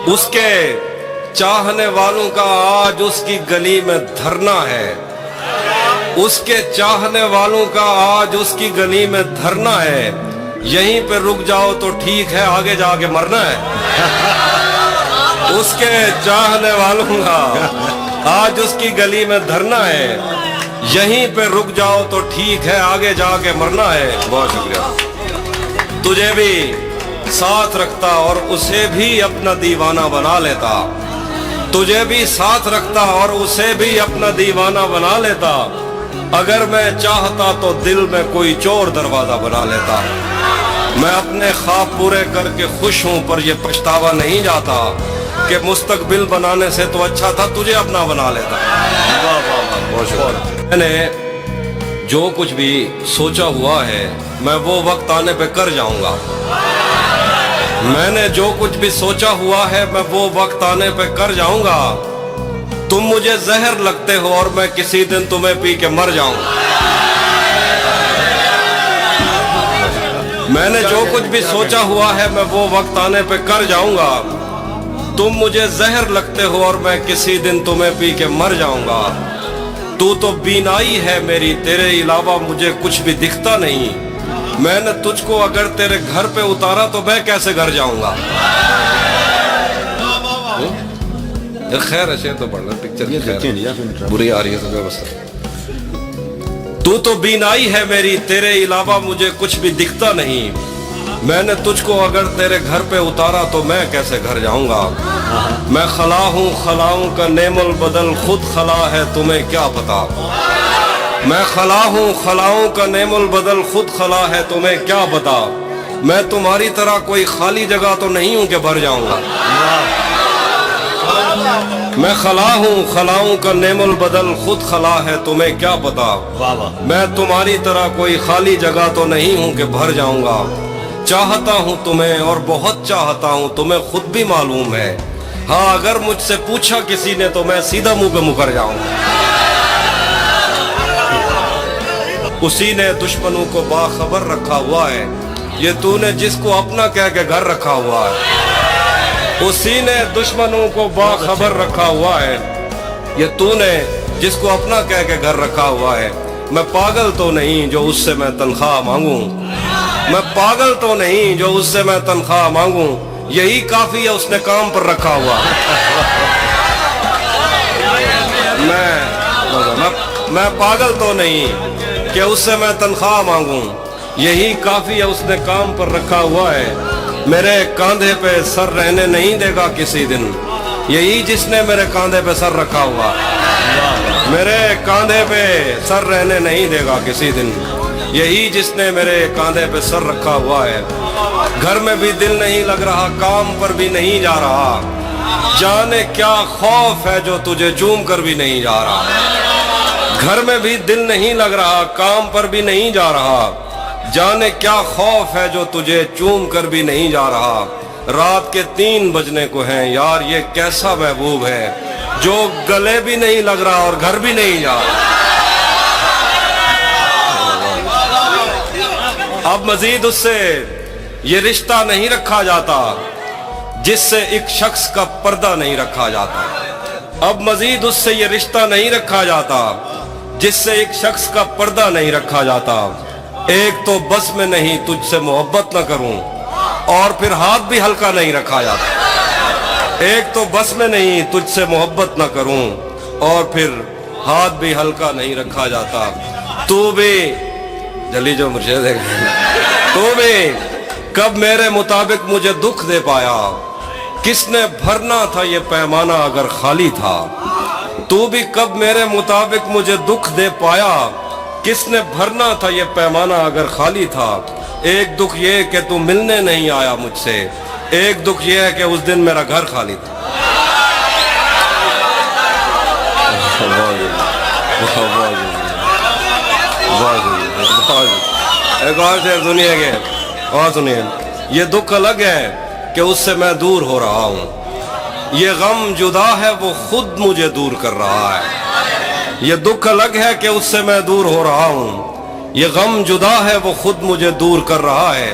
اس کے چاہنے والوں کا آج اس کی گلی میں دھرنا ہے، اس کے چاہنے والوں کا آج اس کی گلی میں دھرنا ہے، یہیں پہ رک جاؤ تو ٹھیک ہے، آگے جا کے مرنا ہے۔ اس کے چاہنے والوں کا آج اس کی گلی میں دھرنا ہے، یہیں پہ رک جاؤ تو ٹھیک ہے، آگے جا کے مرنا ہے۔ بہت شکریہ۔ تجھے بھی ساتھ رکھتا اور اسے بھی اپنا دیوانہ بنا لیتا، تجھے بھی ساتھ رکھتا اور اسے بھی اپنا دیوانہ بنا لیتا، اگر میں چاہتا تو دل میں کوئی چور دروازہ بنا لیتا۔ میں اپنے خواب پورے کر کے خوش ہوں، پر یہ پچھتاوا نہیں جاتا کہ مستقبل بنانے سے تو اچھا تھا تجھے اپنا بنا لیتا۔ میں نے جو کچھ بھی سوچا ہوا ہے میں وہ وقت آنے پہ کر جاؤں گا، میں نے جو کچھ بھی سوچا ہوا ہے میں وہ وقت آنے پہ کر جاؤں گا۔ تم مجھے زہر لگتے ہو اور میں کسی دن تمہیں پی کے مر جاؤں گا۔ میں نے جو کچھ بھی سوچا ہوا ہے میں وہ وقت آنے پہ کر جاؤں گا۔ تم مجھے زہر لگتے ہو اور میں کسی دن تمہیں پی کے مر جاؤں گا۔ تو بینائی ہے میری، تیرے علاوہ مجھے کچھ بھی دکھتا نہیں، میں نے تجھ کو اگر تیرے گھر پہ اتارا تو میں کیسے گھر جاؤں گا۔ خیر ایسے تو پڑھنا پکچر بری آ رہی ہے بس۔ تو بینائی ہے میری، تیرے علاوہ مجھے کچھ بھی دکھتا نہیں، میں نے تجھ کو اگر تیرے گھر پہ اتارا تو میں کیسے گھر جاؤں گا۔ میں خلا ہوں خلاؤں کا نعم البدل، خود خلا ہے تمہیں کیا پتا۔ میں خلا ہوں خلاؤں کا نعم البدل، خود خلا ہے تمہیں کیا پتا۔ میں تمہاری طرح کوئی خالی جگہ تو نہیں ہوں کہ بھر جاؤں گا۔ میں خلا ہوں خلاؤں کا نعم البدل، خود خلا ہے تمہیں کیا پتا۔ میں تمہاری طرح کوئی خالی جگہ تو نہیں ہوں کہ بھر جاؤں گا۔ چاہتا ہوں تمہیں اور بہت چاہتا ہوں، تمہیں خود بھی معلوم ہے، ہاں اگر مجھ سے پوچھا کسی نے تو میں سیدھا منہ پہ مکر جاؤں گا۔ اسی نے دشمنوں کو باخبر رکھا ہوا ہے، یہ تو نے جس کو اپنا کہہ کے گھر رکھا ہوا ہے۔ اسی نے دشمنوں کو باخبر رکھا ہوا ہے، یہ تو نے جس کو اپنا کہہ کے گھر رکھا ہوا ہے۔ میں پاگل تو نہیں جو اس سے میں تنخواہ مانگوں، میں پاگل تو نہیں جو اس سے میں تنخواہ مانگوں، یہی کافی ہے اس نے کام پر رکھا ہوا۔ میں پاگل تو نہیں کہ اس سے میں تنخواہ مانگوں، یہی کافی ہے اس نے کام پر رکھا ہوا ہے۔ میرے کاندھے پہ سر رہنے نہیں دے گا کسی دن، یہی جس نے میرے کاندھے پہ سر رکھا ہوا۔ میرے کاندھے پہ سر رہنے نہیں دے گا کسی دن، یہی جس نے میرے کاندھے پہ سر رکھا ہوا ہے۔ گھر میں بھی دل نہیں لگ رہا، کام پر بھی نہیں جا رہا، جانے کیا خوف ہے جو تجھے چوم کر بھی نہیں جا رہا۔ گھر میں بھی دل نہیں لگ رہا، کام پر بھی نہیں جا رہا، جانے کیا خوف ہے جو تجھے چوم کر بھی نہیں جا رہا۔ رات کے 3 بجنے کو ہیں، یار یہ کیسا محبوب ہے جو گلے بھی نہیں لگ رہا اور گھر بھی نہیں جا رہا۔ اب مزید اس سے یہ رشتہ نہیں رکھا جاتا جس سے ایک شخص کا پردہ نہیں رکھا جاتا۔ اب مزید اس سے یہ رشتہ نہیں رکھا جاتا جس سے ایک شخص کا پردہ نہیں رکھا جاتا۔ ایک تو بس میں نہیں تجھ سے محبت نہ کروں، اور پھر ہاتھ بھی ہلکا نہیں رکھا جاتا۔ ایک تو بس میں نہیں تجھ سے محبت نہ کروں، اور پھر ہاتھ بھی ہلکا نہیں رکھا جاتا۔ تو بھی جلی جو مرشد ہے، تو بھی کب میرے مطابق مجھے دکھ دے پایا، کس نے بھرنا تھا یہ پیمانہ اگر خالی تھا۔ تو بھی کب میرے مطابق مجھے دکھ دے پایا، کس نے بھرنا تھا یہ پیمانہ اگر خالی تھا۔ ایک دکھ یہ کہ تو ملنے نہیں آیا مجھ سے، ایک دکھ یہ ہے کہ اس دن میرا گھر خالی تھا۔ ایک اور شعر سنیے گے، اور سنیے۔ یہ دکھ الگ ہے کہ اس سے میں دور ہو رہا ہوں، یہ غم جدا ہے وہ خود مجھے دور کر رہا ہے۔ یہ دکھ الگ ہے کہ اس سے میں دور ہو رہا ہوں، یہ غم جدا ہے وہ خود مجھے دور کر رہا ہے۔